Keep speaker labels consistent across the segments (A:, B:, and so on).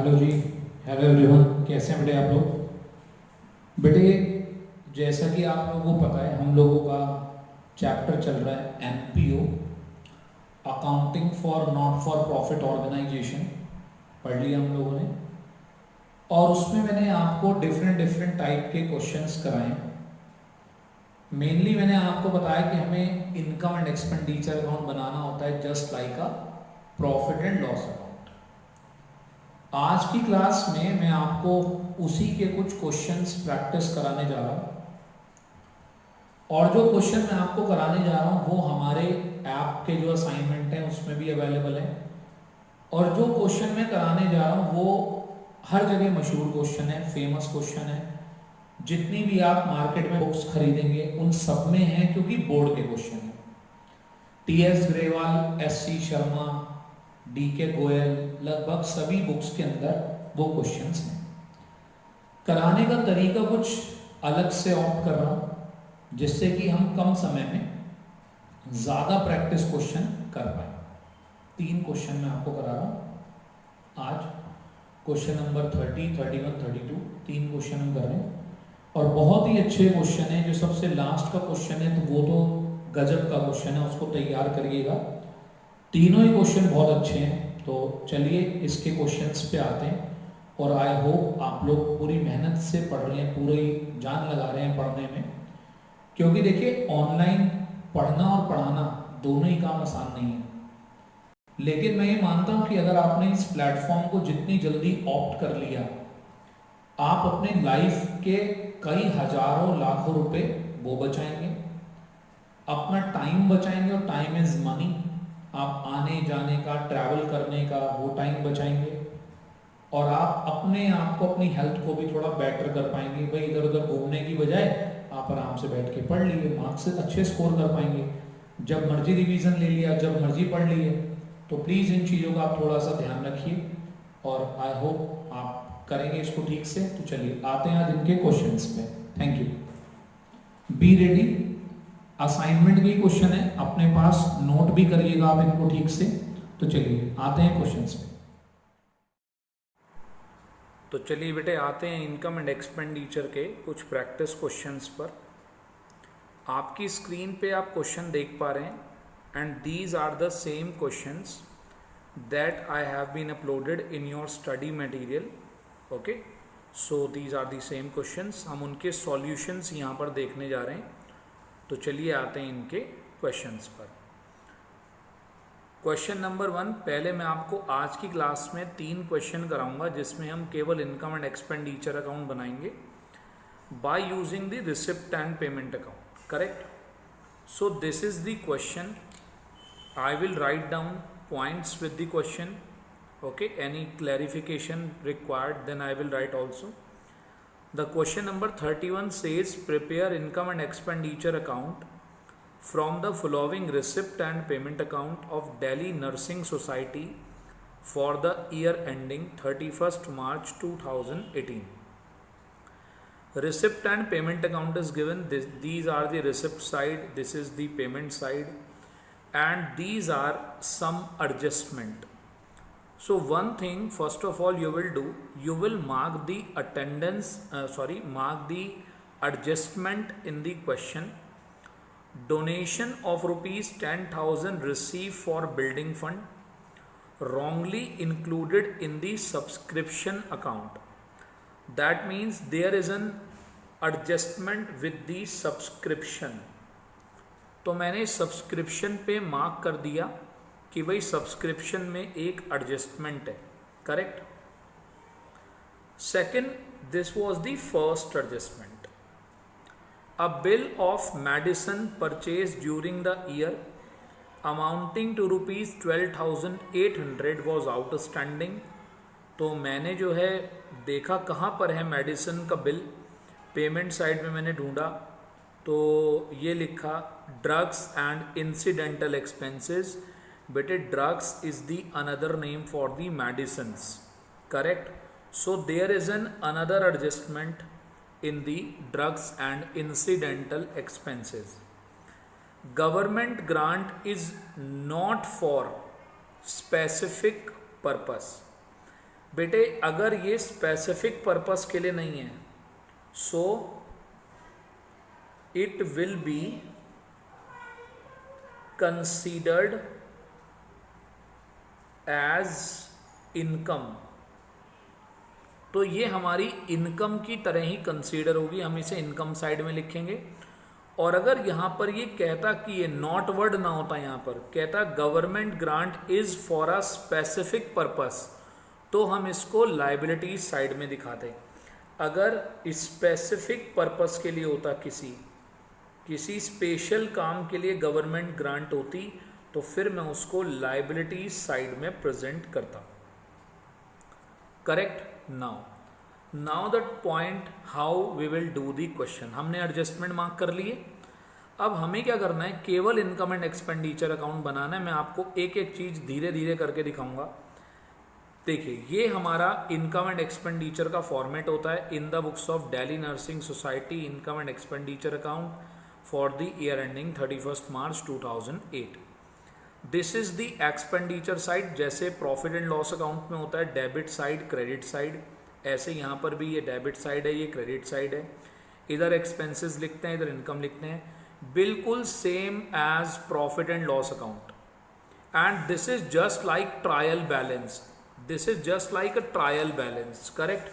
A: Hello जी। Hello everyone, कैसे हैं बेटे आप लोग? बेटे, जैसा कि आप लोगों को पता है, हम लोगों का चैप्टर चल रहा है NPO, accounting for not for profit organization. पढ़ लिया हम लोगों ने, और उसमें मैंने आपको डिफरेंट डिफरेंट टाइप के क्वेश्चंस कराए। मेनली मैंने आपको बताया कि हमें इनकम एंड एक्सपेंडिचर अकाउंट बनाना होता है just like a profit and loss account. आज की क्लास में मैं आपको उसी के कुछ क्वेश्चंस प्रैक्टिस कराने जा रहा हूँ, और जो क्वेश्चन मैं आपको कराने जा रहा हूँ वो हमारे ऐप के जो असाइनमेंट हैं उसमें भी अवेलेबल है। और जो क्वेश्चन मैं कराने जा रहा हूँ वो हर जगह मशहूर क्वेश्चन है, फेमस क्वेश्चन है। जितनी भी आप मार्केट में बुक्स खरीदेंगे उन सब में है, क्योंकि बोर्ड के क्वेश्चन है। TS Grewal, SC Sharma, DK Goyal, लगभग सभी बुक्स के अंदर वो क्वेश्चंस हैं। कराने का तरीका कुछ अलग से ऑप्ट कर रहा हूँ, जिससे कि हम कम समय में ज़्यादा प्रैक्टिस क्वेश्चन कर पाए। 3 क्वेश्चन मैं आपको करा रहा हूँ आज। क्वेश्चन नंबर 30, 31, 32, 3 क्वेश्चन हम कर रहे हैं, और बहुत ही अच्छे क्वेश्चन है। जो सबसे लास्ट का क्वेश्चन है तो वो तो गजब का क्वेश्चन है, उसको तैयार करिएगा। तीनों ही क्वेश्चन बहुत अच्छे हैं। तो चलिए इसके क्वेश्चंस पे आते हैं, और आई होप आप लोग पूरी मेहनत से पढ़ रहे हैं, पूरी जान लगा रहे हैं पढ़ने में। क्योंकि देखिए, ऑनलाइन पढ़ना और पढ़ाना दोनों ही काम आसान नहीं है। लेकिन मैं ये मानता हूँ कि अगर आपने इस प्लेटफॉर्म को जितनी जल्दी ऑप्ट कर लिया, आप अपने लाइफ के कई हजारों लाखों रुपए वो बचाएंगे, अपना टाइम बचाएंगे। और टाइम इज मनी। आप आने जाने का, ट्रैवल करने का वो टाइम बचाएंगे, और आप अपने आप को, अपनी हेल्थ को भी थोड़ा बेटर कर पाएंगे। भाई, इधर उधर घूमने की बजाय आप आराम से बैठ के पढ़ लिए, मार्क्स से अच्छे स्कोर कर पाएंगे। जब मर्जी रिवीजन ले लिया, जब मर्जी पढ़ लिए। तो प्लीज़ इन चीज़ों का आप थोड़ा सा ध्यान रखिए, और आई होप आप करेंगे इसको ठीक से। तो चलिए आते हैं आज इनके क्वेश्चंस पे। Thank you. Be ready. Assignment के क्वेश्चन है, अपने पास नोट भी करिएगा आप इनको ठीक से। तो चलिए आते हैं क्वेश्चंस पे। तो चलिए बेटे आते हैं इनकम एंड एक्सपेंडिचर के कुछ प्रैक्टिस क्वेश्चंस पर। आपकी स्क्रीन पे आप क्वेश्चन देख पा रहे हैं, and these are the same questions that I have been uploaded in your study material. Okay, so these are the same questions. हम उनके सॉल्यूशंस यहाँ पर देखने जा रहे हैं। तो चलिए आते हैं इनके क्वेश्चंस पर। क्वेश्चन नंबर 1, पहले मैं आपको आज की क्लास में 3 क्वेश्चन कराऊंगा जिसमें हम केवल इनकम एंड एक्सपेंडिचर अकाउंट बनाएंगे by using the receipt and payment account. Correct? So this is the question. I will write down points with the question. Okay, any clarification required, then I will write also. The question number 31 says prepare income and expenditure account from the following receipt and payment account of Delhi Nursing Society for the year ending 31st March 2018. Receipt and payment account is given. These are the receipt side, this is the payment side, and these are some adjustment. So one thing, first of all, you will do, you will mark the attendance, mark the adjustment in the question. Donation of rupees 10,000 received for building fund, wrongly included in the subscription account. That means there is an adjustment with the subscription. तो मैंने subscription पे mark कर दिया कि भाई subscription में एक adjustment है। Correct? Second, this was the first adjustment. A bill of medicine purchase during the year amounting to rupees 12,800 was outstanding. तो मैंने जो है देखा कहाँ पर है मेडिसिन का बिल। पेमेंट साइड में मैंने ढूंढा तो ये लिखा ड्रग्स एंड इंसिडेंटल एक्सपेंसेस। बेटे, drugs is the another name for the medicines. Correct? So there is an another adjustment in the drugs and incidental expenses. Government grant is not for specific purpose. बेटे अगर ये specific purpose के लिए नहीं है, so it will be considered as income. तो ये हमारी इनकम की तरह ही कंसीडर होगी, हम इसे इनकम साइड में लिखेंगे। और अगर यहाँ पर ये कहता कि ये नॉट वर्ड ना होता, यहाँ पर कहता government grant is for a specific purpose, तो हम इसको लाइबिलिटी साइड में दिखाते। अगर स्पेसिफिक पर्पस के लिए होता, किसी स्पेशल काम के लिए गवर्नमेंट ग्रांट होती, तो फिर मैं उसको लाइबिलिटी साइड में प्रेजेंट करता। Correct. Now that point how we will do the question, हमने एडजस्टमेंट मार्क कर लिए। अब हमें क्या करना है, केवल इनकम एंड एक्सपेंडिचर अकाउंट बनाना है। मैं आपको एक एक चीज धीरे धीरे करके दिखाऊंगा। देखिए, ये हमारा इनकम एंड एक्सपेंडिचर का फॉर्मेट होता है in the books of Delhi nursing society income and expenditure account for the year ending 31 March 2008। This is the expenditure side. जैसे प्रॉफिट एंड लॉस अकाउंट में होता है डेबिट साइड, क्रेडिट साइड, ऐसे यहाँ पर भी ये डेबिट साइड है, ये क्रेडिट साइड है। इधर एक्सपेंसेस लिखते हैं, इधर इनकम लिखते हैं, बिल्कुल same as profit and loss account. And this is just like trial balance, this is just like a trial balance. Correct,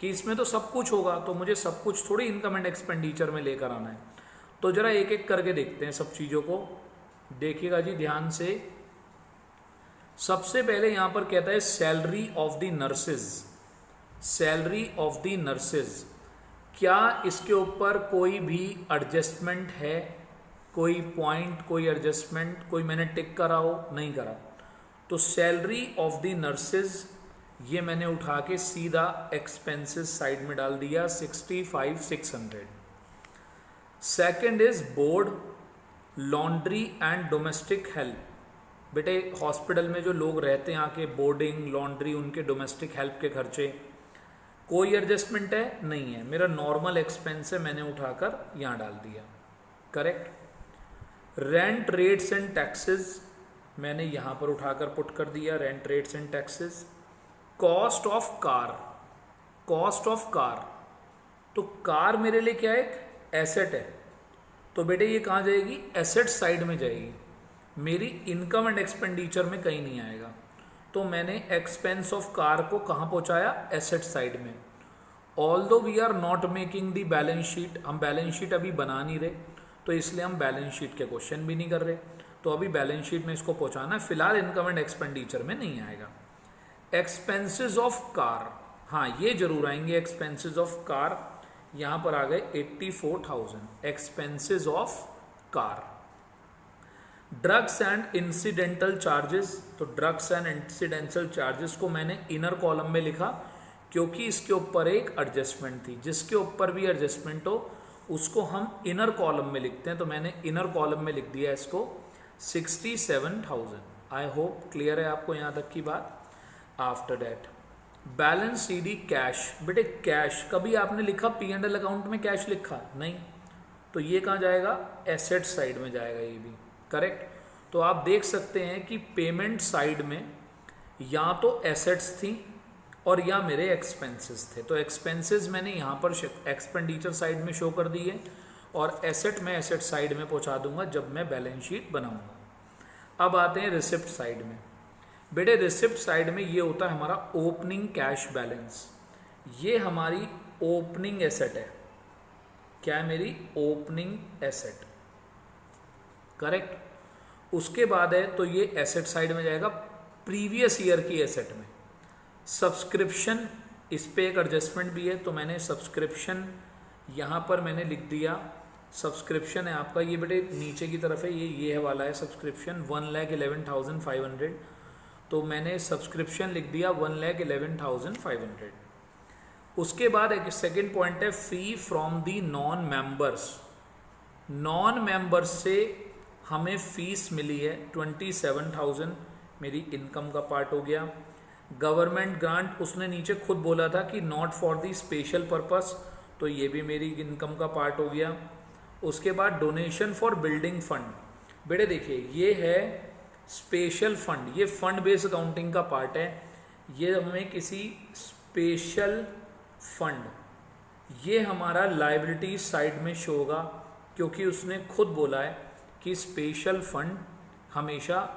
A: कि इसमें तो सब कुछ होगा, तो मुझे सब कुछ थोड़ी इनकम एंड एक्सपेंडिचर में लेकर आना है। तो जरा एक एक करके देखते हैं सब चीज़ों को। देखिएगा जी ध्यान से। सबसे पहले यहां पर कहता है salary of the nurses, salary of the nurses. क्या इसके ऊपर कोई भी एडजस्टमेंट है, कोई पॉइंट, कोई एडजस्टमेंट, कोई मैंने टिक करा हो? नहीं करा। तो सैलरी ऑफ द नर्सेज ये मैंने उठा के सीधा एक्सपेंसेस साइड में डाल दिया, 65,600। Second is board, laundry and domestic help. बेटे हॉस्पिटल में जो लोग रहते हैं आके, बोर्डिंग, लॉन्ड्री, उनके डोमेस्टिक हेल्प के खर्चे, कोई एडजस्टमेंट है? नहीं है, मेरा नॉर्मल एक्सपेंस है, मैंने उठाकर यहाँ डाल दिया। Correct. Rent, rates and taxes मैंने यहाँ पर उठाकर पुट कर दिया, rent, rates and taxes. Cost of car, cost of car, तो कार मेरे लिए क्या है? एक एसेट है। तो बेटे ये कहाँ जाएगी? एसेट साइड में जाएगी, मेरी इनकम एंड एक्सपेंडिचर में कहीं नहीं आएगा। तो मैंने एक्सपेंस ऑफ कार को कहाँ पहुँचाया? एसेट साइड में। Although we are not making the balance sheet, हम बैलेंस शीट अभी बना नहीं रहे, तो इसलिए हम बैलेंस शीट के क्वेश्चन भी नहीं कर रहे। तो अभी बैलेंस शीट में इसको पहुँचाना है, फिलहाल इनकम एंड एक्सपेंडिचर में नहीं आएगा। एक्सपेंसेस ऑफ कार, हाँ ये जरूर आएंगे। एक्सपेंसेस ऑफ कार यहाँ पर आ गए 84,000 expenses of car. Drugs and incidental charges, तो ड्रग्स एंड इंसिडेंटल चार्जेस को मैंने इनर कॉलम में लिखा क्योंकि इसके ऊपर एक एडजस्टमेंट थी। जिसके ऊपर भी एडजस्टमेंट हो उसको हम इनर कॉलम में लिखते हैं, तो मैंने इनर कॉलम में लिख दिया इसको 67,000। आई होप क्लियर है आपको यहाँ तक की बात। After that balance CD cash. बेटे कैश कभी आपने लिखा P&L अकाउंट में कैश लिखा? नहीं, तो ये कहाँ जाएगा? एसेट साइड में जाएगा ये भी। करेक्ट। तो आप देख सकते हैं कि पेमेंट साइड में या तो एसेट्स थी और या मेरे एक्सपेंसेस थे। तो एक्सपेंसेस मैंने यहाँ पर एक्सपेंडिचर साइड में शो कर दिए और एसेट मैं एसेट साइड में पहुँचा दूंगा जब मैं बैलेंस शीट बनाऊंगा। अब आते हैं रिसिप्ट साइड में। बेटे रिसिप्ट साइड में ये होता है हमारा ओपनिंग कैश बैलेंस। ये हमारी ओपनिंग एसेट है। क्या है? मेरी ओपनिंग एसेट। करेक्ट। उसके बाद है तो ये एसेट साइड में जाएगा, प्रीवियस ईयर की एसेट में। सब्सक्रिप्शन, इस पे एक एडजस्टमेंट भी है, तो मैंने सब्सक्रिप्शन यहाँ पर मैंने लिख दिया। सब्सक्रिप्शन है आपका ये बेटे नीचे की तरफ है, ये है वाला है सब्सक्रिप्शन 1,11,500। तो मैंने सब्सक्रिप्शन लिख दिया 1,11,500। उसके बाद एक सेकेंड पॉइंट है फी from the non members. Non members से हमें फीस मिली है 27,000, मेरी इनकम का पार्ट हो गया। गवर्नमेंट ग्रांट उसने नीचे खुद बोला था कि not for the special purpose, तो ये भी मेरी इनकम का पार्ट हो गया। उसके बाद डोनेशन फॉर बिल्डिंग फंड। बेटे देखिए ये है स्पेशल फंड, ये फंड बेस्ड अकाउंटिंग का पार्ट है। ये हमें किसी स्पेशल फंड, ये हमारा लाइबिलिटी साइड में शो होगा, क्योंकि उसने खुद बोला है कि स्पेशल फंड हमेशा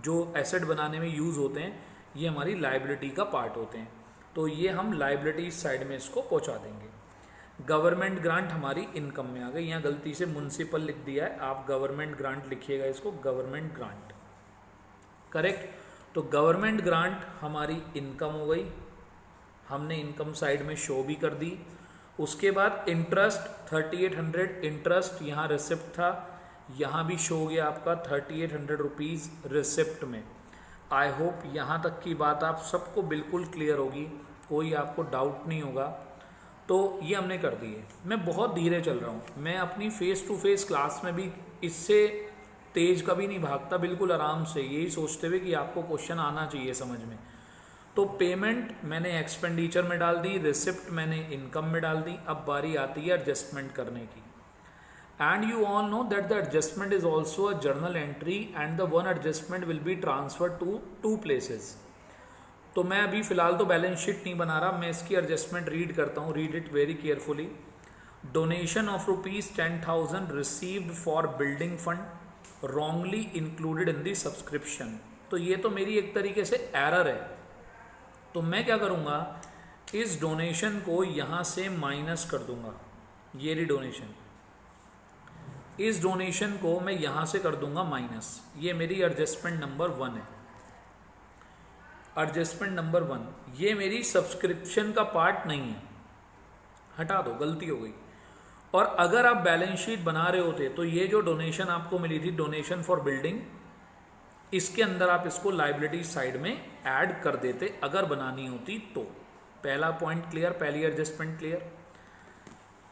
A: जो एसेट बनाने में यूज़ होते हैं ये हमारी लाइबिलिटी का पार्ट होते हैं, तो ये हम लाइबिलिटी साइड में इसको पहुंचा देंगे। गवर्नमेंट ग्रांट हमारी इनकम में आ गई, यहाँ गलती से म्युनिसिपल लिख दिया है, आप गवर्नमेंट ग्रांट लिखिएगा इसको, गवर्नमेंट ग्रांट, करेक्ट। तो गवर्नमेंट ग्रांट हमारी इनकम हो गई, हमने इनकम साइड में शो भी कर दी। उसके बाद इंटरेस्ट 3800 इंटरेस्ट यहाँ रिसिप्ट था, यहाँ भी शो हो गया आपका 3800 रुपीज़ रिसिप्ट में। आई होप यहाँ तक की बात आप सबको बिल्कुल क्लियर होगी, कोई आपको डाउट नहीं होगा। तो ये हमने कर दिए। मैं बहुत धीरे चल रहा हूँ, मैं अपनी फेस टू फेस क्लास में भी इससे तेज कभी नहीं भागता, बिल्कुल आराम से, यही सोचते हुए कि आपको क्वेश्चन आना चाहिए समझ में। तो पेमेंट मैंने एक्सपेंडिचर में डाल दी, रिसिप्ट मैंने इनकम में डाल दी, अब बारी आती है एडजस्टमेंट करने की। And you all know that the adjustment is also a journal entry and the one adjustment will be transfer to 2 places. तो मैं अभी फिलहाल तो बैलेंस शीट नहीं बना रहा, मैं इसकी एडजस्टमेंट रीड करता हूँ, read it very carefully. Donation of ₹10,000 received for building fund wrongly included in the subscription. तो ये तो मेरी एक तरीके से एरर है, तो मैं क्या करूँगा, इस डोनेशन को यहाँ से माइनस कर दूंगा, ये रही डोनेशन, इस डोनेशन को मैं यहाँ से कर दूंगा माइनस, ये मेरी एडजस्टमेंट नंबर 1 है। एडजस्टमेंट नंबर 1 ये मेरी सब्सक्रिप्शन का पार्ट नहीं है, हटा दो, गलती हो गई। और अगर आप बैलेंस शीट बना रहे होते तो ये जो डोनेशन आपको मिली थी, डोनेशन फॉर बिल्डिंग, इसके अंदर आप इसको लाइबिलिटी साइड में ऐड कर देते अगर बनानी होती तो। पहला पॉइंट क्लियर, पहली एडजस्टमेंट क्लियर।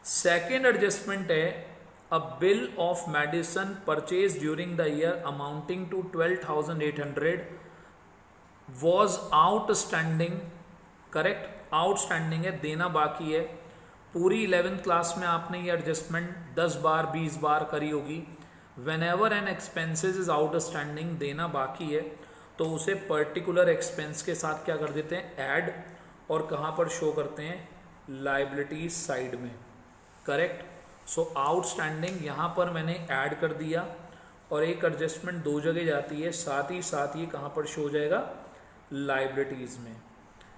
A: सेकेंड एडजस्टमेंट है a bill of medicine purchase during the year amounting to 12,800 was outstanding, correct, outstanding है, देना बाकी है। पूरी 11th क्लास में आपने ये एडजस्टमेंट 10 बार 20 बार करी होगी। Whenever an expenses is outstanding, देना बाकी है, तो उसे पर्टिकुलर एक्सपेंस के साथ क्या कर देते हैं, ऐड, और कहाँ पर शो करते हैं, लाइबिलिटी साइड में, करेक्ट। सो आउटस्टैंडिंग यहाँ पर मैंने ऐड कर दिया, और एक एडजस्टमेंट 2 जगह जाती है, साथ ही साथ ये कहाँ पर शो हो जाएगा, लाइबिलिटीज़ में।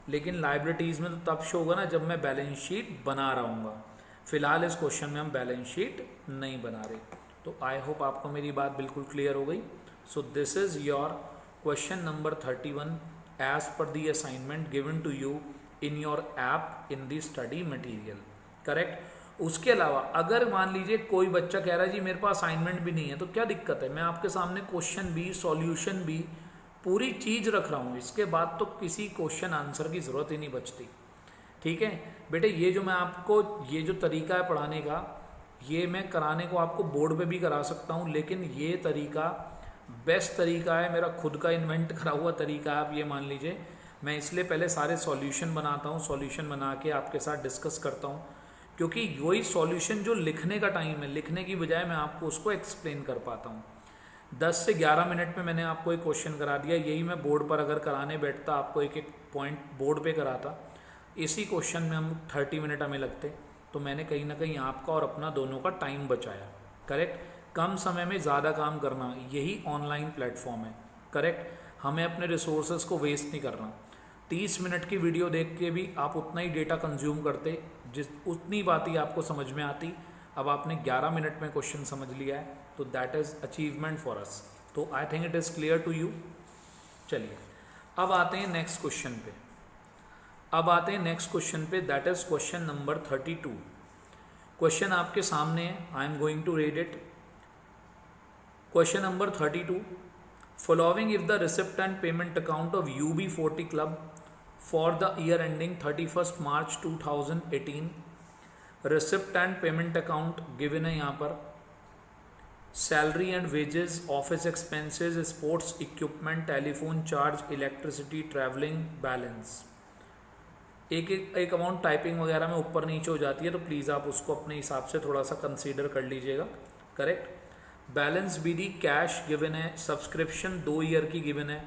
A: लेकिन लाइबिलिटीज़ में तो तब शो होगा ना जब मैं बैलेंस शीट बना रहा हूँ, फिलहाल इस क्वेश्चन में हम बैलेंस शीट नहीं बना रहे। तो आई होप आपको मेरी बात बिल्कुल क्लियर हो गई। So this is your question number 31 as per the assignment given to you in your app in the study material, correct. उसके अलावा अगर मान लीजिए कोई बच्चा कह रहा है जी मेरे पास असाइनमेंट भी नहीं है, तो क्या दिक्कत है, मैं आपके सामने क्वेश्चन भी, सॉल्यूशन भी, पूरी चीज़ रख रहा हूँ, इसके बाद तो किसी क्वेश्चन आंसर की ज़रूरत ही नहीं बचती, ठीक है बेटे। ये जो मैं आपको, ये जो तरीका है पढ़ाने का, ये मैं कराने को आपको बोर्ड पे भी करा सकता हूँ, लेकिन ये तरीका बेस्ट तरीका है, मेरा खुद का इन्वेंट करा हुआ तरीका है, आप ये मान लीजिए। मैं इसलिए पहले सारे सॉल्यूशन बनाता हूँ, सॉल्यूशन बना के आपके साथ डिस्कस करता हूँ, क्योंकि वही सॉल्यूशन जो लिखने का टाइम है, लिखने की बजाय मैं आपको उसको एक्सप्लेन कर पाता हूँ। 10 से 11 मिनट में मैंने आपको एक क्वेश्चन करा दिया, यही मैं बोर्ड पर अगर कराने बैठता, आपको एक एक पॉइंट बोर्ड पे कराता, इसी क्वेश्चन में हम 30 मिनट हमें लगते। तो मैंने कहीं ना कहीं आपका और अपना दोनों का टाइम बचाया, करेक्ट। कम समय में ज़्यादा काम करना, यही ऑनलाइन प्लेटफॉर्म है, करेक्ट। हमें अपने रिसोर्सेज को वेस्ट नहीं करना। 30 मिनट की वीडियो देख के भी आप उतना ही डेटा कंज्यूम करते, उतनी बात ही आपको समझ में आती। अब आपने 11 मिनट में क्वेश्चन समझ लिया है, तो that is achievement for us. तो I think it is clear to you. चलिए अब आते हैं नेक्स्ट क्वेश्चन पे, that is question number 32। Question आपके सामने है, I am going to read it. Question number 32, following if the receipt and payment account of UB40 club for the year ending 31 March 2018, receipt and payment account given है यहाँ पर, salary and wages, office expenses, sports equipment, telephone charge, electricity, travelling, balance. एक amount typing वगैरह में ऊपर नीचे हो जाती है, तो प्लीज़ आप उसको अपने हिसाब से थोड़ा सा कंसीडर कर लीजिएगा, correct. Balance BD cash given है, सब्सक्रिप्शन 2 ईयर की गिवन है।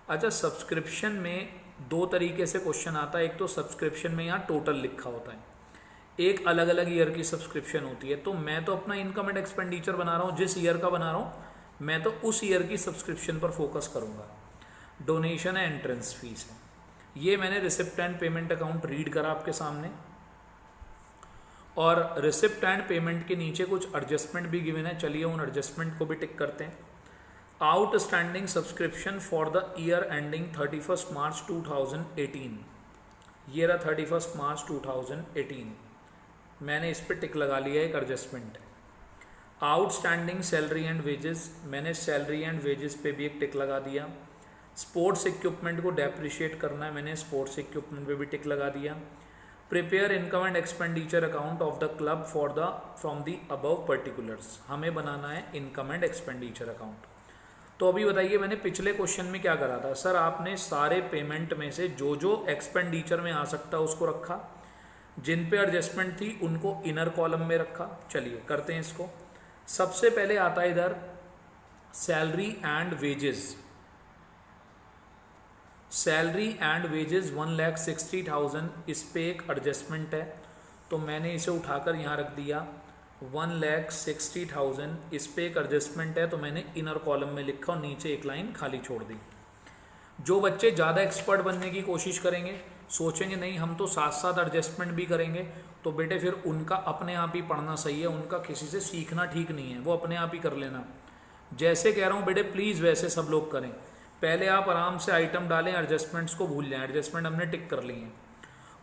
A: अच्छा, सब्सक्रिप्शन में दो तरीके से क्वेश्चन आता है, एक तो सब्सक्रिप्शन में यहाँ टोटल लिखा होता है, एक अलग अलग ईयर की सब्सक्रिप्शन होती है। तो मैं तो अपना इनकम एंड एक्सपेंडिचर बना रहा हूँ, जिस ईयर का बना रहा हूँ मैं तो उस ईयर की सब्सक्रिप्शन पर फोकस करूँगा। डोनेशन है, एंट्रेंस फीस है, ये मैंने receipt and payment account read करा आपके सामने, और रिसिप्ट एंड पेमेंट के नीचे कुछ एडजस्टमेंट भी गिवन है। चलिए उन एडजस्टमेंट को भी टिक करते हैं। Outstanding subscription for the year ending 31 March 2018, ये रहा 31 मार्च 2018, मैंने इस पर टिक लगा लिया, एक एडजस्टमेंट है। आउटस्टैंडिंग सैलरी एंड वेजेस, मैंने सैलरी एंड वेजेस पे भी एक टिक लगा दिया। स्पोर्ट्स इक्विपमेंट को डेप्रिशिएट करना है, मैंने स्पोर्ट्स इक्विपमेंट पे भी टिक लगा दिया। Prepare income and expenditure account of the club for the from the above particulars, हमें बनाना है इनकम एंड एक्सपेंडिचर अकाउंट। तो अभी बताइए मैंने पिछले क्वेश्चन में क्या करा था, सर आपने सारे पेमेंट में से जो जो एक्सपेंडिचर में आ सकता उसको रखा, जिन पे एडजस्टमेंट थी उनको इनर कॉलम में रखा। चलिए करते हैं इसको। सबसे पहले आता है इधर salary and wages, salary and wages 1,60,000, इस पे एक एडजस्टमेंट है, तो मैंने इसे उठाकर यहाँ रख दिया 1,60,000, इस पे एक एडजस्टमेंट है तो मैंने इनर कॉलम में लिखा और नीचे एक लाइन खाली छोड़ दी। जो बच्चे ज़्यादा एक्सपर्ट बनने की कोशिश करेंगे, सोचेंगे नहीं हम तो साथ साथ एडजस्टमेंट भी करेंगे, तो बेटे फिर उनका अपने आप ही पढ़ना सही है, उनका किसी से सीखना ठीक नहीं है, वो अपने आप ही कर लेना। जैसे कह रहा हूँ बेटे प्लीज़ वैसे सब लोग करें। पहले आप आराम से आइटम डालें, एडजस्टमेंट्स को भूल जाएं, एडजस्टमेंट हमने टिक कर लिए हैं।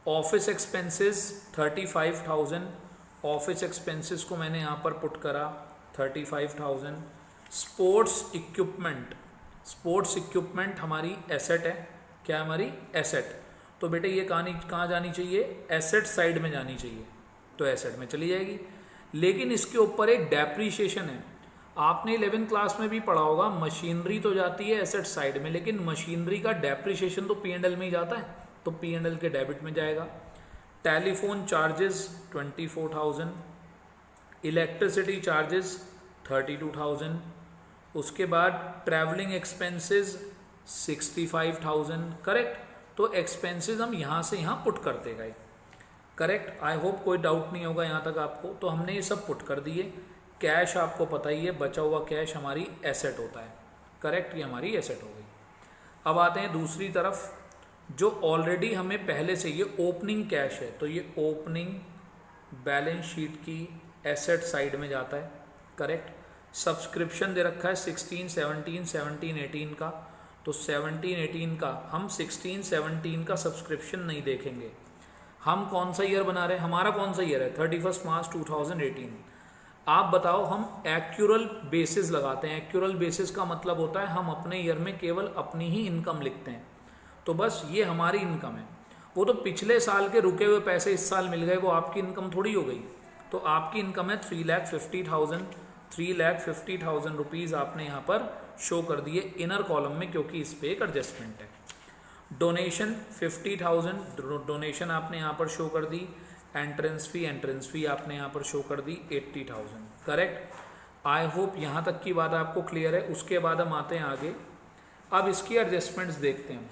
A: ऑफिस एक्सपेंसेस 35,000, ऑफिस एक्सपेंसेस को मैंने यहाँ पर पुट करा 35,000। स्पोर्ट्स इक्विपमेंट, स्पोर्ट्स इक्विपमेंट हमारी एसेट है, क्या है हमारी एसेट, तो बेटे ये कहाँ जानी चाहिए, एसेट साइड में जानी चाहिए, तो एसेट में चली जाएगी। लेकिन इसके ऊपर एक डेप्रीशिएशन है, आपने 11th क्लास में भी पढ़ा होगा, मशीनरी तो जाती है एसेट साइड में, लेकिन मशीनरी का डेप्रीशिएशन तो P&L में ही जाता है, तो P&L के डेबिट में जाएगा। टेलीफोन चार्जेस 24,000, इलेक्ट्रिसिटी चार्जेस 32,000, उसके बाद ट्रैवलिंग एक्सपेंसेस 65,000, करेक्ट। तो एक्सपेंसेस हम यहाँ से यहाँ पुट करते गए, करेक्ट। आई होप कोई डाउट नहीं होगा यहाँ तक आपको। तो हमने ये सब पुट कर दिए। कैश आपको पता ही है, बचा हुआ कैश हमारी एसेट होता है, करेक्ट, ये हमारी एसेट हो गई। अब आते हैं दूसरी तरफ, जो ऑलरेडी हमें पहले से ये ओपनिंग कैश है, तो ये ओपनिंग बैलेंस शीट की एसेट साइड में जाता है, करेक्ट। सब्सक्रिप्शन दे रखा है 16, 17, 17, 18 का, तो 17, 18 का हम 16, 17 का सब्सक्रिप्शन नहीं देखेंगे। हम कौन सा ईयर बना रहे हैं, हमारा कौन सा ईयर है 31 मार्च 2018। आप बताओ, हम एक्यूरल बेसिस लगाते हैं। एक्यूरल बेसिस का मतलब होता है हम अपने ईयर में केवल अपनी ही इनकम लिखते हैं, तो बस ये हमारी इनकम है। वो तो पिछले साल के रुके हुए पैसे इस साल मिल गए, वो आपकी इनकम थोड़ी हो गई। तो आपकी इनकम है 3,50,000, 3,50,000 रुपीज़ आपने यहाँ पर शो कर दिए इनर कॉलम में, क्योंकि इस पे एक एडजस्टमेंट है। डोनेशन 50,000, डोनेशन आपने यहाँ पर शो कर दी। एंट्रेंस फी आपने यहाँ पर शो कर दी 80,000, करेक्ट। आई होप यहाँ तक की बात आपको क्लियर है। उसके बाद हम आते हैं आगे। अब इसकी एडजस्टमेंट्स देखते हैं।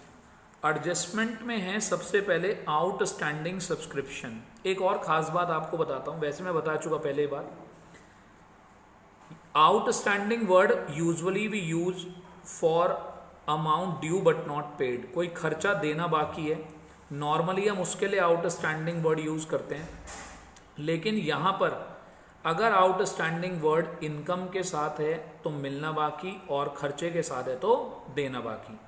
A: एडजस्टमेंट में है सबसे पहले आउटस्टैंडिंग सब्सक्रिप्शन। एक और ख़ास बात आपको बताता हूँ, वैसे मैं बता चुका पहले बात। Outstanding word usually we use for amount due but not paid. कोई खर्चा देना बाकी है, नॉर्मली हम उसके लिए आउटस्टैंडिंग वर्ड यूज़ करते हैं। लेकिन यहाँ पर अगर आउटस्टैंडिंग वर्ड इनकम के साथ है तो मिलना बाकी, और खर्चे के साथ है तो देना बाकी।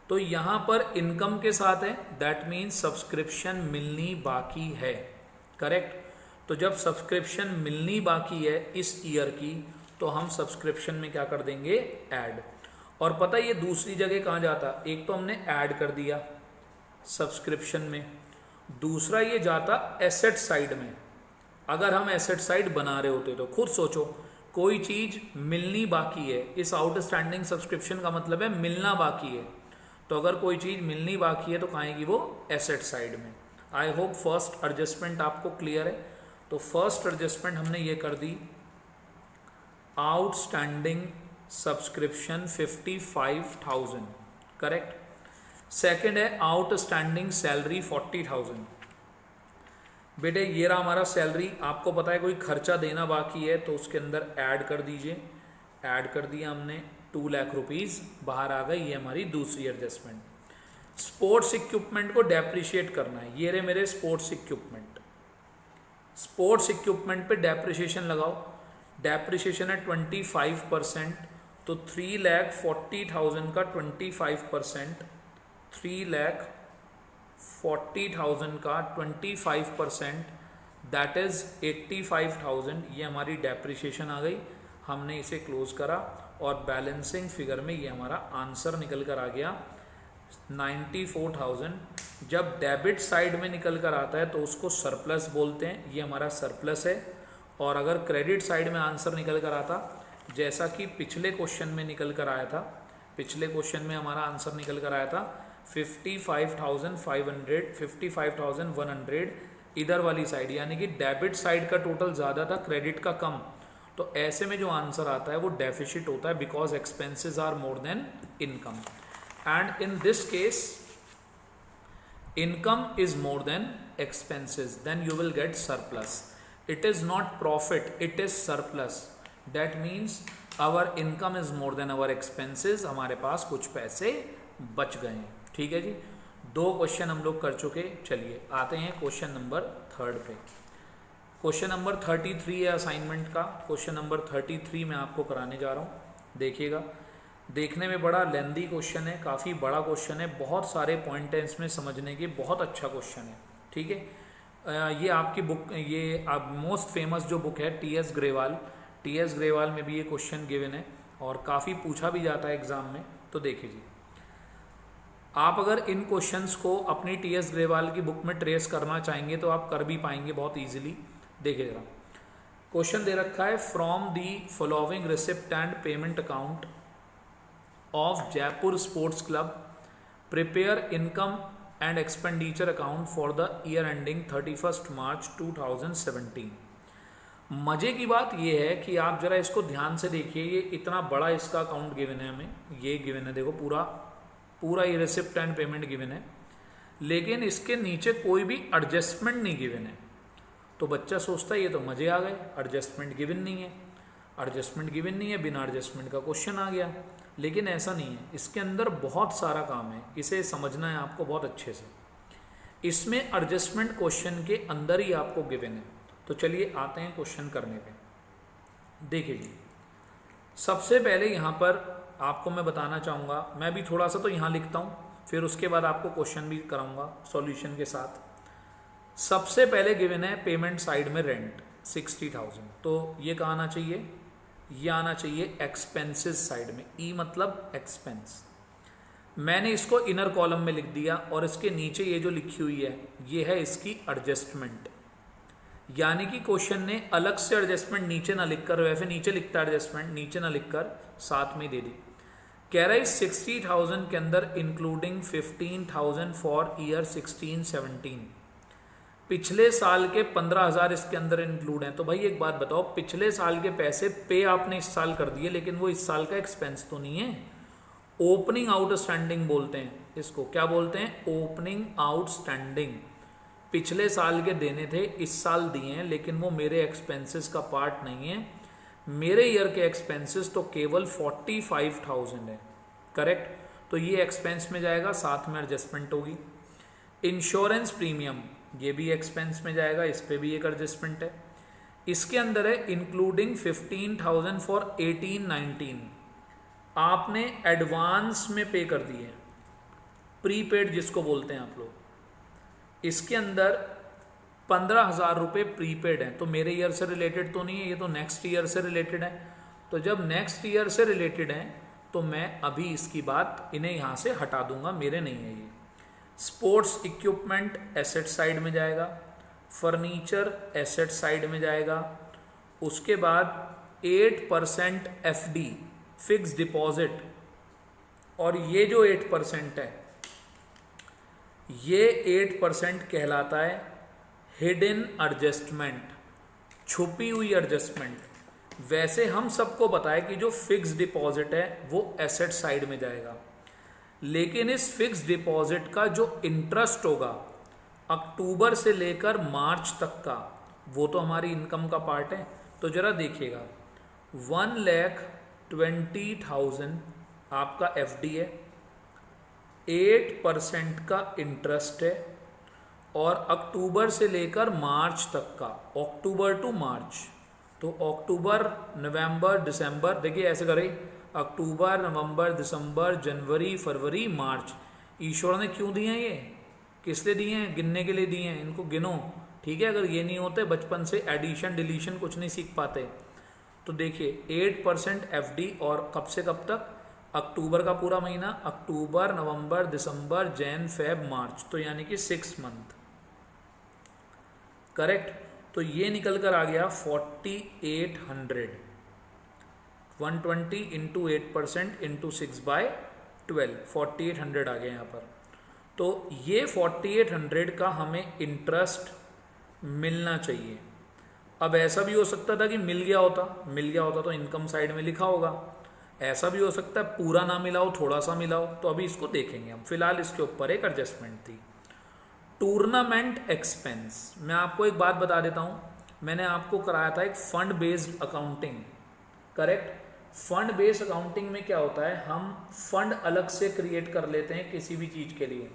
A: तो यहाँ पर इनकम के साथ है, दैट मीन्स सब्सक्रिप्शन मिलनी बाकी है, करेक्ट। तो जब सब्सक्रिप्शन मिलनी बाकी है इस ईयर की, तो हम सब्सक्रिप्शन में क्या कर देंगे, ऐड। और पता है ये दूसरी जगह कहाँ जाता, एक तो हमने ऐड कर दिया सब्सक्रिप्शन में, दूसरा ये जाता एसेट साइड में। अगर हम एसेट साइड बना रहे होते तो खुद सोचो, कोई चीज़ मिलनी बाकी है, इस आउटस्टैंडिंग सब्सक्रिप्शन का मतलब है मिलना बाकी है। तो अगर कोई चीज़ मिलनी बाकी है तो कहाँ आएगी वो, एसेट साइड में। आई होप फर्स्ट एडजस्टमेंट आपको क्लियर है। तो फर्स्ट एडजस्टमेंट हमने ये कर दी, आउटस्टैंडिंग सब्सक्रिप्शन 55,000, करेक्ट। सेकंड है आउटस्टैंडिंग सैलरी 40,000। बेटे ये रहा हमारा सैलरी, आपको पता है कोई खर्चा देना बाकी है तो उसके अंदर ऐड कर दीजिए। ऐड कर दिया हमने, 2 लाख रुपीज़ बाहर आ गई, ये हमारी दूसरी एडजस्टमेंट। स्पोर्ट्स इक्विपमेंट को डेप्रिशिएट करना है, ये रहे मेरे स्पोर्ट्स इक्विपमेंट। स्पोर्ट्स इक्विपमेंट पे डेप्रिशिएशन लगाओ, डेप्रिशिएशन है 25%, तो 3,40,000 का 25%, 3,40,000 का 25%, दैट इज 85,000। ये हमारी डेप्रिशिएशन आ गई, हमने इसे क्लोज करा और बैलेंसिंग फिगर में ये हमारा आंसर निकल कर आ गया 94,000। जब डेबिट साइड में निकल कर आता है तो उसको सरप्लस बोलते हैं, ये हमारा सरप्लस है। और अगर क्रेडिट साइड में आंसर निकल कर आता, जैसा कि पिछले क्वेश्चन में निकल कर आया था, पिछले क्वेश्चन में हमारा आंसर निकल कर आया था 55,500, 55,100 इधर वाली साइड, यानी कि डेबिट साइड का टोटल ज़्यादा था, क्रेडिट का कम। तो ऐसे में जो आंसर आता है वो डेफिसिट होता है, because expenses are more than income. And in this case income is more than expenses, then you will get surplus. It is not profit, it is surplus. That means our income is more than our expenses, हमारे पास कुछ पैसे बच गए हैं। ठीक है जी, 2 question हम लोग कर चुके। चलिए आते हैं क्वेश्चन नंबर 3 पे। क्वेश्चन नंबर 33 है असाइनमेंट का। क्वेश्चन नंबर 33 मैं आपको कराने जा रहा हूँ, देखिएगा। देखने में बड़ा लेंदी क्वेश्चन है, काफ़ी बड़ा क्वेश्चन है, बहुत सारे पॉइंट हैं इसमें समझने के, बहुत अच्छा क्वेश्चन है। ठीक है, ये आपकी बुक, ये आप मोस्ट फेमस जो बुक है टीएस ग्रेवाल, टीएस ग्रेवाल में भी ये क्वेश्चन गिवन है और काफ़ी पूछा भी जाता है एग्जाम में। तो देखिए जी, आप अगर इन क्वेश्चंस को अपनी टीएस ग्रेवाल की बुक में ट्रेस करना चाहेंगे तो आप कर भी पाएंगे बहुत ईजिली। देखिए जरा, क्वेश्चन दे रखा है, from the following receipt and payment account of Jaipur Sports Club, prepare income and expenditure account for the year ending 31st March 2017। मज़े की बात यह है कि आप ज़रा इसको ध्यान से देखिए, ये इतना बड़ा इसका अकाउंट गिवन है हमें, ये गिवन है, देखो पूरा ये रिसिप्ट एंड पेमेंट गिवन है, लेकिन इसके नीचे कोई भी एडजस्टमेंट नहीं गिवन है। तो बच्चा सोचता है ये तो मज़े आ गए, एडजस्टमेंट गिवन नहीं है, एडजस्टमेंट गिवन नहीं है, बिना एडजस्टमेंट का क्वेश्चन आ गया। लेकिन ऐसा नहीं है, इसके अंदर बहुत सारा काम है, इसे समझना है आपको बहुत अच्छे से। इसमें एडजस्टमेंट क्वेश्चन के अंदर ही आपको गिवन है। तो चलिए आते हैं क्वेश्चन करने पे। देखिए जी, सबसे पहले यहाँ पर आपको मैं बताना चाहूँगा, मैं भी थोड़ा सा तो यहाँ लिखता हूँ, फिर उसके बाद आपको क्वेश्चन भी कराऊँगा सॉल्यूशन के साथ। सबसे पहले गिवन है पेमेंट साइड में रेंट 60,000, तो ये कहाँ आना चाहिए, ये आना चाहिए एक्सपेंसेस साइड में, ई मतलब एक्सपेंस। मैंने इसको इनर कॉलम में लिख दिया और इसके नीचे ये जो लिखी हुई है ये है इसकी एडजस्टमेंट, यानी कि क्वेश्चन ने अलग से एडजस्टमेंट नीचे ना लिखकर, वैसे नीचे लिखता है एडजस्टमेंट, नीचे ना लिखकर साथ में दे दी। कह रहा है 60,000 के अंदर इंक्लूडिंग 15,000 फॉर ईयर 16-17, पिछले साल के 15,000 इसके अंदर इंक्लूड हैं। तो भाई एक बात बताओ, पिछले साल के पैसे पे आपने इस साल कर दिए, लेकिन वो इस साल का एक्सपेंस तो नहीं है। ओपनिंग आउटस्टैंडिंग बोलते हैं इसको, क्या बोलते हैं, ओपनिंग आउटस्टैंडिंग। पिछले साल के देने थे, इस साल दिए हैं, लेकिन वो मेरे एक्सपेंसेस का पार्ट नहीं है। मेरे ईयर के एक्सपेंसेस तो केवल 45,000 है, करेक्ट। तो ये एक्सपेंस में जाएगा, साथ में एडजस्टमेंट होगी। इंश्योरेंस प्रीमियम ये भी एक्सपेंस में जाएगा, इस पे भी एक एडजस्टमेंट है। इसके अंदर है इंक्लूडिंग 15,000 फॉर 18-19, आपने एडवांस में पे कर दिए, प्रीपेड जिसको बोलते हैं आप लोग। इसके अंदर 15,000 रुपये प्रीपेड है, तो मेरे ईयर से रिलेटेड तो नहीं है, ये तो नेक्स्ट ईयर से रिलेटेड है। तो जब नेक्स्ट ईयर से रिलेटेड है तो मैं अभी इसकी बात, इन्हें यहाँ से हटा दूंगा, मेरे नहीं है ये। स्पोर्ट्स इक्विपमेंट एसेट साइड में जाएगा, फर्नीचर एसेट साइड में जाएगा। उसके बाद 8% एफडी फिक्स डिपॉजिट, और ये जो 8% है ये 8% कहलाता है हिडन एडजस्टमेंट, छुपी हुई एडजस्टमेंट। वैसे हम सबको पता है कि जो फिक्स डिपॉजिट है वो एसेट साइड में जाएगा, लेकिन इस फिक्स डिपॉजिट का जो इंटरेस्ट होगा अक्टूबर से लेकर मार्च तक का, वो तो हमारी इनकम का पार्ट है। तो जरा देखिएगा, 1,20,000 आपका एफडी है, 8% का इंटरेस्ट है, और अक्टूबर से लेकर मार्च तक का, अक्टूबर टू मार्च, तो अक्टूबर नवंबर दिसंबर, देखिए ऐसे करें, अक्टूबर नवंबर दिसंबर जनवरी फरवरी मार्च। ईश्वर ने क्यों दिए हैं ये, किस लिए दिए हैं? गिनने के लिए दिए हैं, इनको गिनो, ठीक है। अगर ये नहीं होते, बचपन से एडिशन डिलीशन कुछ नहीं सीख पाते। तो देखिए 8% एफडी, और कब से कब तक? अक्टूबर का पूरा महीना, अक्टूबर नवंबर दिसंबर जैन फेब मार्च, तो यानी कि 6 मंथ, करेक्ट। तो ये निकल कर आ गया 4800, 120 इंटू 8% इंटू 6/12, 4800 आ गया यहाँ पर। तो ये 4800 का हमें इंटरेस्ट मिलना चाहिए। अब ऐसा भी हो सकता था कि मिल गया होता तो इनकम साइड में लिखा होगा। ऐसा भी हो सकता है पूरा ना मिला हो, थोड़ा सा मिला हो, तो अभी इसको देखेंगे हम। फिलहाल इसके ऊपर एक एडजस्टमेंट थी। टूर्नामेंट एक्सपेंस, मैं आपको एक बात बता देता हूँ, मैंने आपको कराया था एक fund based accounting, correct. Fund based accounting में क्या होता है, हम फंड अलग से क्रिएट कर लेते हैं किसी भी चीज़ के लिए।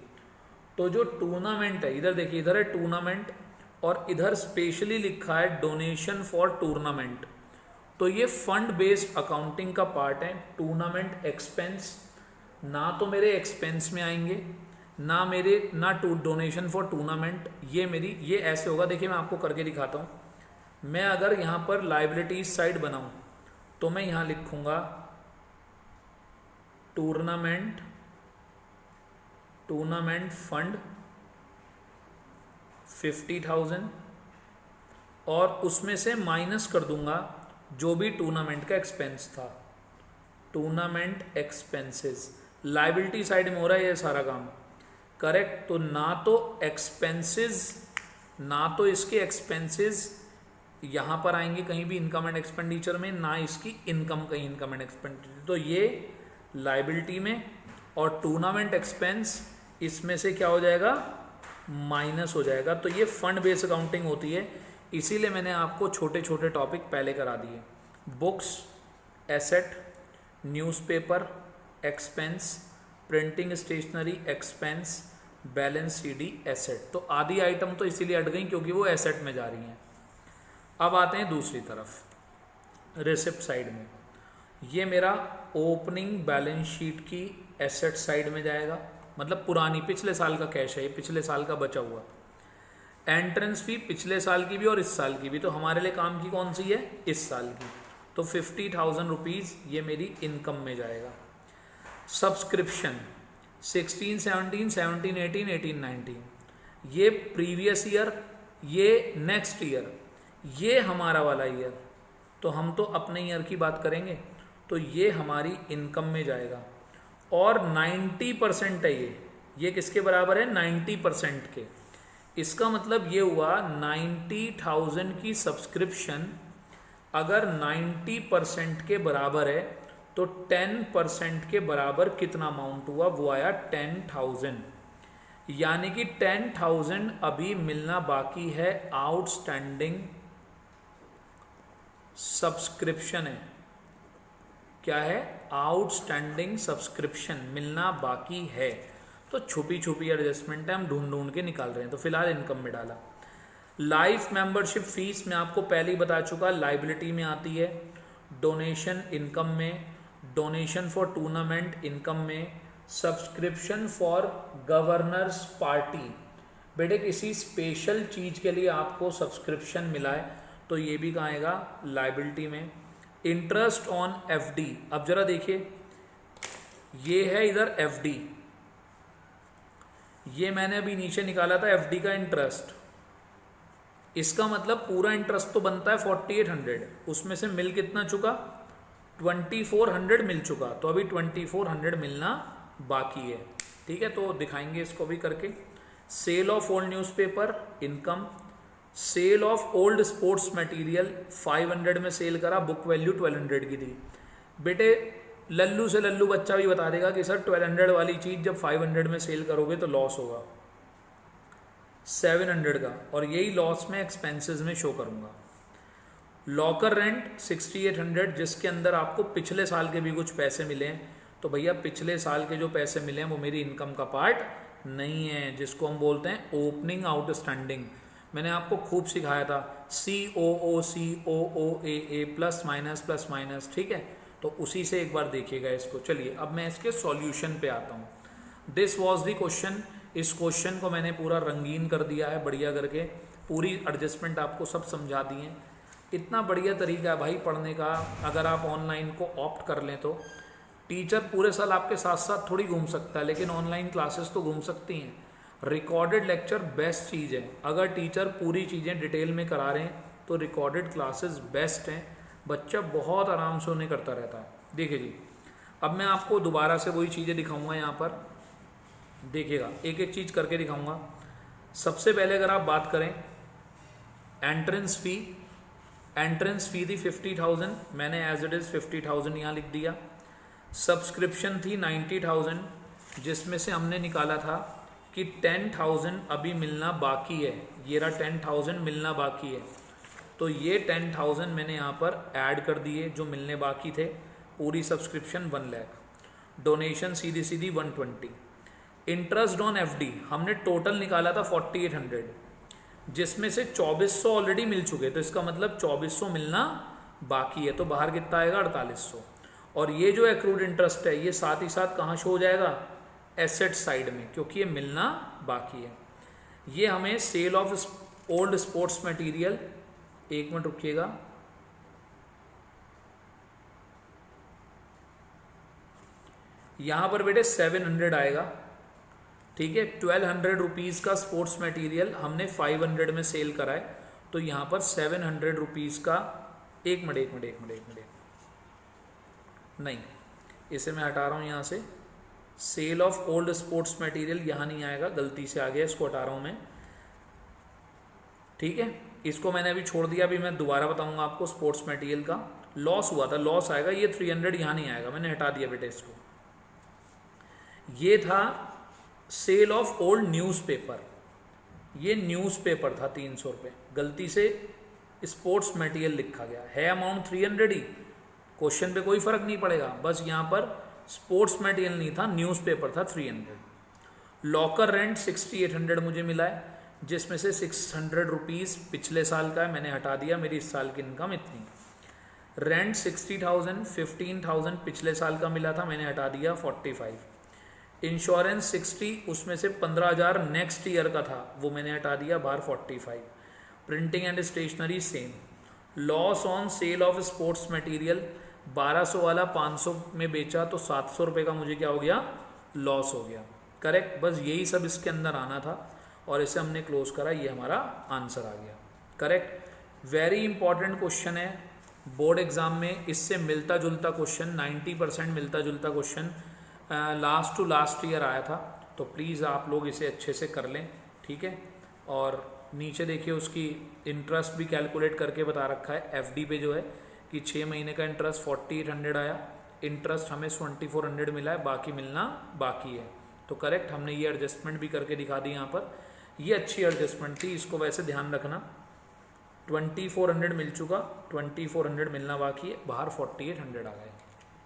A: तो जो टूर्नामेंट है, इधर देखिए, इधर है टूर्नामेंट और इधर स्पेशली लिखा है डोनेशन फॉर टूर्नामेंट, तो ये फंड बेस्ड अकाउंटिंग का पार्ट है। टूर्नामेंट एक्सपेंस ना तो मेरे एक्सपेंस में आएंगे, ना डोनेशन फॉर टूर्नामेंट, ये ऐसे होगा। देखिए मैं आपको करके दिखाता हूँ। मैं अगर यहाँ पर लाइबिलिटीज साइड बनाऊँ तो मैं यहाँ लिखूँगा टूर्नामेंट फंड 50,000, और उसमें से माइनस कर दूंगा जो भी टूर्नामेंट का एक्सपेंस था, टूर्नामेंट एक्सपेंसेस। लाइबिलिटी साइड में हो रहा है ये सारा काम, करेक्ट। तो ना तो इसके एक्सपेंसेस यहाँ पर आएंगे कहीं भी इनकम एंड एक्सपेंडिचर में, ना इसकी इनकम कहीं इनकम एंड एक्सपेंडिचर, तो ये लाइबिलिटी में, और टूर्नामेंट एक्सपेंस इसमें से क्या हो जाएगा, माइनस हो जाएगा। तो ये फंड बेस्ड अकाउंटिंग होती है, इसीलिए मैंने आपको छोटे छोटे टॉपिक पहले करा दिए। Books, asset, newspaper expense, printing stationery expense, balance CD asset. तो आधी आइटम तो इसीलिए हट गई क्योंकि वो एसेट में जा रही हैं। अब आते हैं दूसरी तरफ, रिसिप्ट साइड में। ये मेरा ओपनिंग बैलेंस शीट की एसेट साइड में जाएगा, मतलब पुरानी पिछले साल का कैश है, ये पिछले साल का बचा हुआ। एंट्रेंस फी पिछले साल की भी और इस साल की भी, तो हमारे लिए काम की कौन सी है, इस साल की, तो 50,000 रुपीज़ ये मेरी इनकम में जाएगा। सब्सक्रिप्शन 16, 17, 17, 18, 18, 19, ये प्रीवियस ईयर, ये नेक्स्ट ईयर, ये हमारा वाला ईयर, तो हम तो अपने ईयर की बात करेंगे, तो ये हमारी इनकम में जाएगा। और 90% है ये किसके बराबर है, 90% के। इसका मतलब ये हुआ 90,000 की सब्सक्रिप्शन अगर 90% के बराबर है तो 10% के बराबर कितना अमाउंट हुआ, वो आया 10,000। यानी कि 10,000 अभी मिलना बाकी है, आउटस्टैंडिंग सब्सक्रिप्शन है। क्या है, आउटस्टैंडिंग सब्सक्रिप्शन मिलना बाकी है। तो छुपी छुपी एडजस्टमेंट है, हम ढूंढ के निकाल रहे हैं। तो फिलहाल इनकम में डाला। लाइफ मेंबरशिप फीस मैं आपको पहले ही बता चुका, लाइबिलिटी में आती है, डोनेशन इनकम में, डोनेशन फॉर टूर्नामेंट इनकम में, सब्सक्रिप्शन फॉर गवर्नर्स पार्टी, बेटे किसी स्पेशल चीज़ के लिए आपको सब्सक्रिप्शन मिला है तो ये भी कहाँ आएगा, लाइबिलिटी में। इंटरेस्ट ऑन एफडी, अब जरा देखिए, ये है इधर एफडी, ये मैंने अभी नीचे निकाला था एफडी का इंटरेस्ट। इसका मतलब पूरा इंटरेस्ट तो बनता है 4800, उसमें से मिल कितना चुका, 2400 मिल चुका, तो अभी 2400 मिलना बाकी है। ठीक है, तो दिखाएंगे इसको भी करके। Sale of old newspaper income, sale of old sports material 500 में सेल करा, बुक वैल्यू 1200 की थी। बेटे लल्लू से लल्लू बच्चा भी बता देगा कि सर 1200 वाली चीज़ जब 500 में सेल करोगे तो लॉस होगा 700 का, और यही लॉस में एक्सपेंसेस में शो करूँगा। लॉकर रेंट 6800 जिसके अंदर आपको पिछले साल के भी कुछ पैसे मिले हैं, तो भैया पिछले साल के जो पैसे मिले हैं वो मेरी इनकम का पार्ट नहीं है, जिसको हम बोलते हैं ओपनिंग आउटस्टैंडिंग। मैंने आपको खूब सिखाया था COO प्लस माइनस, ठीक है, तो उसी से एक बार देखिएगा इसको। चलिए अब मैं इसके सॉल्यूशन पे आता हूँ। This was the question. इस क्वेश्चन को मैंने पूरा रंगीन कर दिया है बढ़िया करके, पूरी एडजस्टमेंट आपको सब समझा दी है। इतना बढ़िया तरीका है भाई पढ़ने का, अगर आप ऑनलाइन को ऑप्ट कर लें तो। टीचर पूरे साल आपके साथ साथ थोड़ी घूम सकता है, लेकिन ऑनलाइन क्लासेस तो घूम सकती हैं। रिकॉर्डेड लेक्चर बेस्ट चीज़ है, अगर टीचर पूरी चीज़ें डिटेल में करा रहे हैं तो रिकॉर्डेड क्लासेस बेस्ट हैं, बच्चा बहुत आराम से उन्हें करता रहता है। देखिए जी, अब मैं आपको दोबारा से वही चीज़ें दिखाऊंगा यहाँ पर, देखिएगा एक एक चीज़ करके दिखाऊंगा। सबसे पहले अगर आप बात करें एंट्रेंस फ़ी थी 50,000, मैंने एज इट इज़ 50,000 यहाँ लिख दिया। सब्सक्रिप्शन थी 90,000 जिसमें से हमने निकाला था कि 10,000 अभी मिलना बाकी है, ये रहा 10,000 मिलना बाकी है, तो ये 10,000 मैंने यहाँ पर ऐड कर दिए जो मिलने बाकी थे। पूरी subscription 1 lakh, donation Sidhi 120, interest on FD हमने टोटल निकाला था 4800 जिसमें से 2400 ऑलरेडी मिल चुके, तो इसका मतलब 2400 मिलना बाकी है, तो बाहर कितना आएगा 4800। और ये जो एक्रूड इंटरेस्ट है ये साथ ही साथ कहाँ शो हो जाएगा, एसेट साइड में, क्योंकि ये मिलना बाकी है। ये हमें sale of old sports material, एक मिनट रुकिएगा, यहाँ पर बेटे 700 आएगा, ठीक है। 1200 रुपीज़ का स्पोर्ट्स मटेरियल हमने 500 में सेल करा है, तो यहाँ पर 700 रुपीज़ का, एक मिनट नहीं, इसे मैं हटा रहा हूँ यहाँ से। Sale of old sports material यहाँ नहीं आएगा, गलती से आ गया, इसको हटा रहा हूँ मैं, ठीक है। इसको मैंने अभी छोड़ दिया, अभी मैं दोबारा बताऊँगा आपको। स्पोर्ट्स मटेरियल का लॉस हुआ था, लॉस आएगा, ये 300 यहाँ नहीं आएगा, मैंने हटा दिया बेटे इसको। ये था सेल ऑफ ओल्ड न्यूज़पेपर, ये न्यूज़पेपर था 300 रुपये, गलती से स्पोर्ट्स मटेरियल लिखा गया है, अमाउंट 300 ही, क्वेश्चन पे कोई फर्क नहीं पड़ेगा, बस यहाँ पर स्पोर्ट्स मटेरियल नहीं था, न्यूज़पेपर था 300। लॉकर रेंट 6800 मुझे मिला है, जिसमें से 600 रुपीज़ पिछले साल का है, मैंने हटा दिया, मेरी इस साल की इनकम इतनी। रेंट 60,000, 15,000 पिछले साल का मिला था, मैंने हटा दिया 45। इंश्योरेंस 60, उसमें से 15,000 नेक्स्ट ईयर का था, वो मैंने हटा दिया, बाहर 45। Printing and stationery same. Loss on sale of sports material 1200 वाला 500 में बेचा, तो 700 रुपये का मुझे क्या हो गया, लॉस हो गया, करेक्ट। बस यही सब इसके अंदर आना था और इसे हमने क्लोज करा, ये हमारा आंसर आ गया, करेक्ट। वेरी इंपॉर्टेंट क्वेश्चन है बोर्ड एग्जाम में, इससे मिलता जुलता क्वेश्चन, 90% मिलता जुलता question last to last year आया था, तो प्लीज़ आप लोग इसे अच्छे से कर लें, ठीक है। और नीचे देखिए उसकी इंटरेस्ट भी कैलकुलेट करके बता रखा है, FD पे जो है कि 6 महीने का इंटरेस्ट 4800 आया, इंटरेस्ट हमें 2400 मिला है, बाकी मिलना बाकी है, तो करेक्ट। हमने ये एडजस्टमेंट भी करके दिखा दी यहाँ पर, ये अच्छी एडजस्टमेंट थी, इसको वैसे ध्यान रखना। 2400 मिल चुका, 2400 मिलना बाकी है, बाहर 4800 आ गए,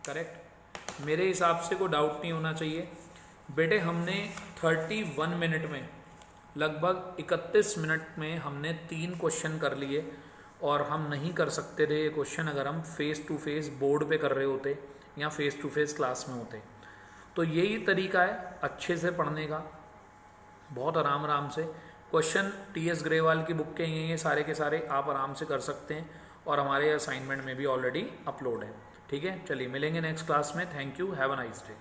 A: करेक्ट। मेरे हिसाब से कोई डाउट नहीं होना चाहिए बेटे। हमने 31 मिनट में, लगभग 31 मिनट में हमने 3 क्वेश्चन कर लिए, और हम नहीं कर सकते थे ये क्वेश्चन अगर हम फेस टू फेस बोर्ड पे कर रहे होते या फेस टू फेस क्लास में होते। तो यही तरीका है अच्छे से पढ़ने का, बहुत आराम से। क्वेश्चन TS ग्रेवाल की बुक के ये सारे के सारे आप आराम से कर सकते हैं, और हमारे असाइनमेंट में भी ऑलरेडी अपलोड है, ठीक है। चलिए मिलेंगे नेक्स्ट क्लास में, thank you, have a nice day.